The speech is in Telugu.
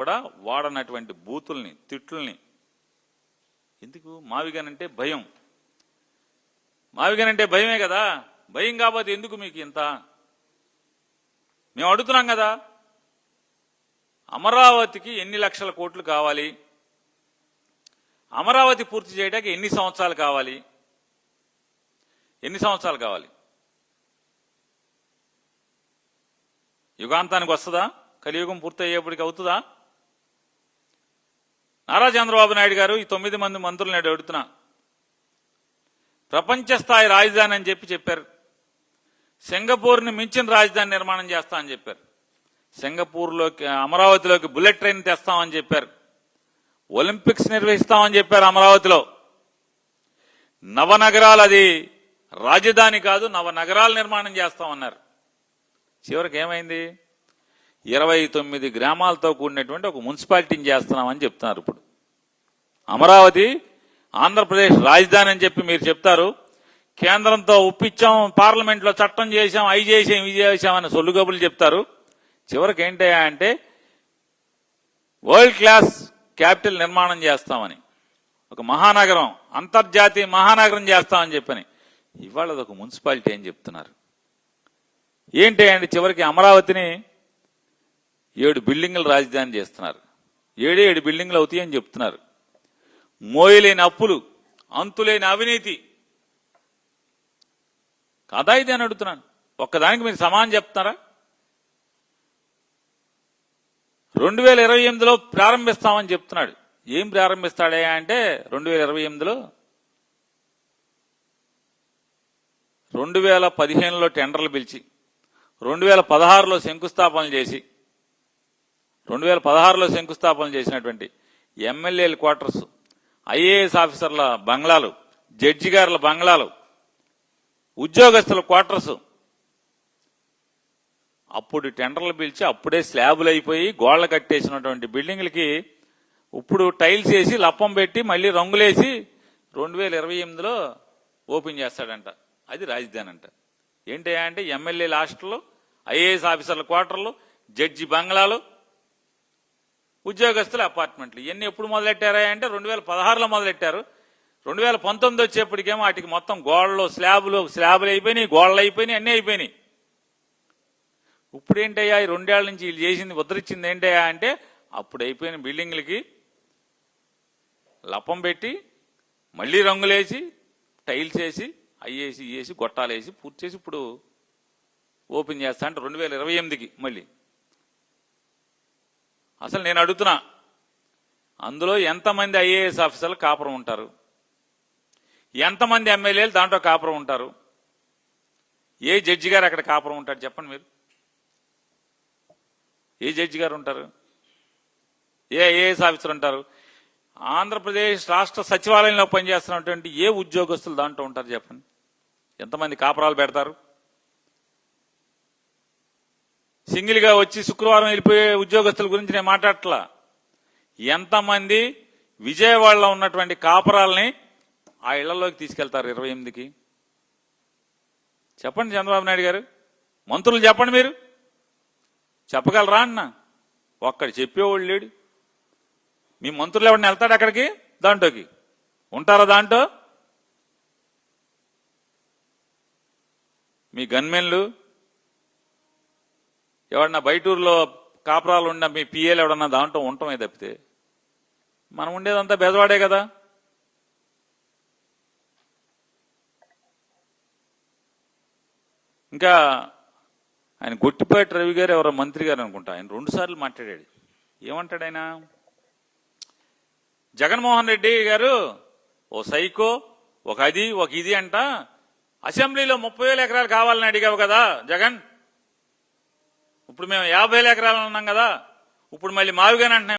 కూడా వాడనటువంటి బూతుల్ని తిట్లని ఎందుకు మావిగానంటే భయం. మావిగానంటే భయమే కదా. భయం కాకపోతే ఎందుకు మీకు ఇంత? మేము అడుగుతున్నాం కదా, అమరావతికి ఎన్ని లక్షల కోట్లు కావాలి, అమరావతి పూర్తి చేయడానికి ఎన్ని సంవత్సరాలు కావాలి, ఎన్ని సంవత్సరాలు కావాలి? యుగాంతానికి వస్తుందా? కలియుగం పూర్తయ్యేప్పటికి అవుతుందా? నారా చంద్రబాబు నాయుడు గారు ఈ 9 మంది మంత్రులు నేడు అడుగుతున్నా, ప్రపంచ స్థాయి రాజధాని అని చెప్పారు. సింగపూర్ని మించిన రాజధాని నిర్మాణం చేస్తా అని చెప్పారు. సింగపూర్లోకి అమరావతిలోకి బుల్లెట్ ట్రైన్ తెస్తామని చెప్పారు. ఒలింపిక్స్ నిర్వహిస్తామని చెప్పారు అమరావతిలో. నవనగరాలు, అది రాజధాని కాదు, నవనగరాలు నిర్మాణం చేస్తామన్నారు. చివరికి ఏమైంది? 29 గ్రామాలతో కూడినటువంటి ఒక మున్సిపాలిటీని చేస్తున్నామని చెప్తున్నారు. ఇప్పుడు అమరావతి ఆంధ్రప్రదేశ్ రాజధాని అని చెప్పి మీరు చెప్తారు. కేంద్రంతో ఒప్పించాం, పార్లమెంట్లో చట్టం చేశాం, అవి చేసాం, ఇవి చేశామని సొల్లుగబులు చెప్తారు. చివరికి ఏంటయ్యా అంటే వరల్డ్ క్లాస్ క్యాపిటల్ నిర్మాణం చేస్తామని, ఒక మహానగరం, అంతర్జాతీయ మహానగరం చేస్తామని చెప్పని ఇవాళ అదొక మున్సిపాలిటీ అని చెప్తున్నారు. ఏంటి అంటే చివరికి అమరావతిని 7 బిల్డింగుల రాజధాని చేస్తున్నారు. 7 బిల్డింగులు అవుతాయి అని చెప్తున్నారు. మోయలేని అప్పులు, అంతులేని అవినీతి కాదా ఇది అని అడుగుతున్నాను. ఒక్కదానికి మీరు సమానం చెప్తున్నారా? 2028లో ప్రారంభిస్తామని చెప్తున్నాడు. ఏం ప్రారంభిస్తాడే అంటే 2028లో 2015లో టెండర్లు పిలిచి 2016లో శంకుస్థాపనలు చేసి 2016లో శంకుస్థాపన చేసినటువంటి ఎమ్మెల్యేల క్వార్టర్స్, ఐఏఎస్ ఆఫీసర్ల బంగ్లాలు, జడ్జి గారుల బంగ్లాలు, ఉద్యోగస్తుల క్వార్టర్స్ అప్పుడు టెండర్లు పిలిచి అప్పుడే స్లాబులు అయిపోయి గోళ్లు కట్టేసినటువంటి బిల్డింగ్లకి ఇప్పుడు టైల్స్ వేసి లప్పం పెట్టి మళ్ళీ రంగులేసి 2028లో ఓపెన్ చేస్తాడంట. అది రాజధాని అంట. ఏంటయ్యా అంటే ఎమ్మెల్యేల హాస్టల్లో, ఐఏఎస్ ఆఫీసర్ల క్వార్టర్లు, జడ్జి బంగ్లాలు, ఉద్యోగస్తుల అపార్ట్మెంట్లు. ఇవన్నీ ఎప్పుడు మొదలెట్టారా అంటే 2016లో మొదలెట్టారు. 2019 వచ్చేప్పటికేమో వాటికి మొత్తం గోడలు, స్లాబులు అయిపోయినాయి, గోడలు అయిపోయినాయి, అన్నీ అయిపోయినాయి. ఇప్పుడు ఏంటయ్యా ఈ 2 ఏళ్ల నుంచి వీళ్ళు చేసింది, ఉద్ధరించింది ఏంటయ్యా అంటే అప్పుడు అయిపోయిన బిల్డింగ్లకి లప్పం పెట్టి మళ్ళీ రంగులేసి టైల్స్ వేసి అయ్యేసి వేసి గొట్టాలేసి పూర్తి చేసి ఇప్పుడు ఓపెన్ చేస్తా అంటే 2028కి మళ్ళీ. అసలు నేను అడుగుతున్నా, అందులో ఎంతమంది ఐఏఎస్ ఆఫీసర్లు కాపురం ఉంటారు? ఎంతమంది ఎమ్మెల్యేలు దాంట్లో కాపురం ఉంటారు? ఏ జడ్జి గారు అక్కడ కాపురం ఉంటారు చెప్పండి మీరు? ఏ జడ్జి గారు ఉంటారు? ఏ ఐఏఎస్ ఆఫీసర్ ఉంటారు? ఆంధ్రప్రదేశ్ రాష్ట్ర సచివాలయంలో పనిచేస్తున్నటువంటి ఏ ఉద్యోగస్తులు దాంట్లో ఉంటారు చెప్పండి? ఎంతమంది కాపురాలు పెడతారు? సింగిల్గా వచ్చి శుక్రవారం వెళ్ళిపోయే ఉద్యోగస్తుల గురించి నేను మాట్లాడట్లా. ఎంతమంది విజయవాడలో ఉన్నటువంటి కాపురాలని ఆ ఇళ్లలోకి తీసుకెళ్తారు 28కి? చెప్పండి చంద్రబాబు నాయుడు గారు, మంత్రులు చెప్పండి, మీరు చెప్పగలరా అన్న? ఒక్కడు చెప్పేవాళ్ళు లేడు. మీ మంత్రులు ఎవరిని వెళ్తాడు అక్కడికి? దాంట్లోకి ఉంటారా? దాంట్లో మీ గన్మెన్లు ఎవడన్నా బయటూరులో కాపురాలు ఉన్న మీ పిఏలు ఎవడన్నా దాంట్లో ఉండటమే తప్పితే మనం ఉండేదంతా బెదవాడే కదా. ఇంకా ఆయన గొట్టిపాటి రవి గారు ఎవరో మంత్రి గారు అనుకుంటా, ఆయన 2 సార్లు మాట్లాడాడు. ఏమంటాడు ఆయన? జగన్మోహన్ రెడ్డి గారు ఓ సైకో, ఒక ఇది అంట, అసెంబ్లీలో 30,000 ఎకరాలు కావాలని అడిగావు కదా జగన్, ఇప్పుడు మేము 50,000 ఎకరాలు ఉన్నాం కదా, ఇప్పుడు మళ్ళీ మావిగానే అంటున్నాం.